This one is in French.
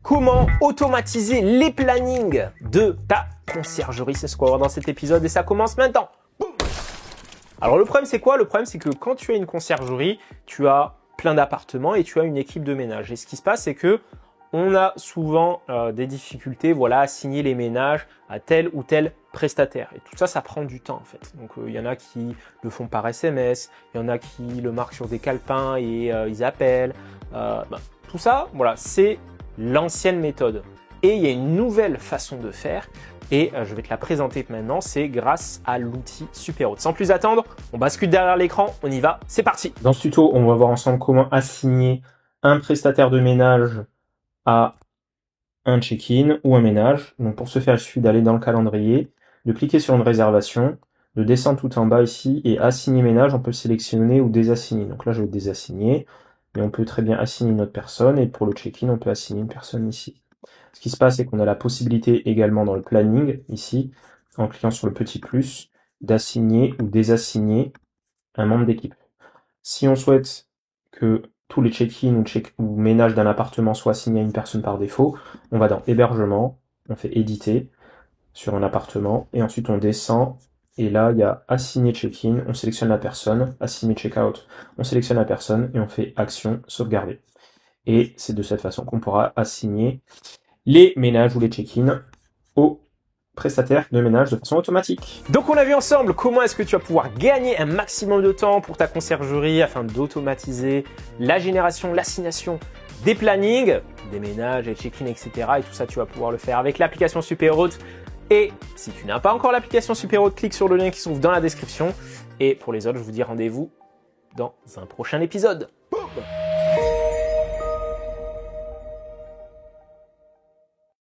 Comment automatiser les plannings de ta conciergerie? C'est ce qu'on va voir dans cet épisode et ça commence maintenant. Boum. Alors le problème c'est quoi? Le problème c'est que quand tu as une conciergerie, tu as plein d'appartements et tu as une équipe de ménage. Et ce qui se passe c'est que on a souvent des difficultés à assigner les ménages à tel ou tel prestataire. Et tout ça, ça prend du temps en fait. Donc il y en a qui le font par SMS, il y en a qui le marquent sur des calepins et ils appellent. Tout ça, c'est l'ancienne méthode. Et il y a une nouvelle façon de faire et je vais te la présenter maintenant, c'est grâce à l'outil Superhôte. Sans plus attendre, on bascule derrière l'écran, on y va, c'est parti. Dans ce tuto, on va voir ensemble comment assigner un prestataire de ménage à un check-in ou un ménage. Donc pour ce faire, il suffit d'aller dans le calendrier, de cliquer sur une réservation, de descendre tout en bas ici et assigner ménage, on peut sélectionner ou désassigner. Donc là, je vais désassigner, mais on peut très bien assigner une autre personne et pour le check-in, on peut assigner une personne ici. Ce qui se passe, c'est qu'on a la possibilité également dans le planning, ici, en cliquant sur le petit plus, d'assigner ou désassigner un membre d'équipe. Si on souhaite que tous les check-in ou ménages d'un appartement soient assignés à une personne par défaut, on va dans hébergement, on fait éditer sur un appartement et ensuite on descend et là il y a assigner check-in, on sélectionne la personne, assigner check-out, on sélectionne la personne et on fait action sauvegarder. Et c'est de cette façon qu'on pourra assigner les ménages ou les check-in aux prestataire de ménage de façon automatique. Donc on a vu ensemble comment est-ce que tu vas pouvoir gagner un maximum de temps pour ta conciergerie afin d'automatiser la génération, l'assignation des plannings, des ménages, des check-in, etc. Et tout ça, tu vas pouvoir le faire avec l'application Superhôte. Et si tu n'as pas encore l'application Superhôte, clique sur le lien qui se trouve dans la description. Et pour les autres, je vous dis rendez-vous dans un prochain épisode.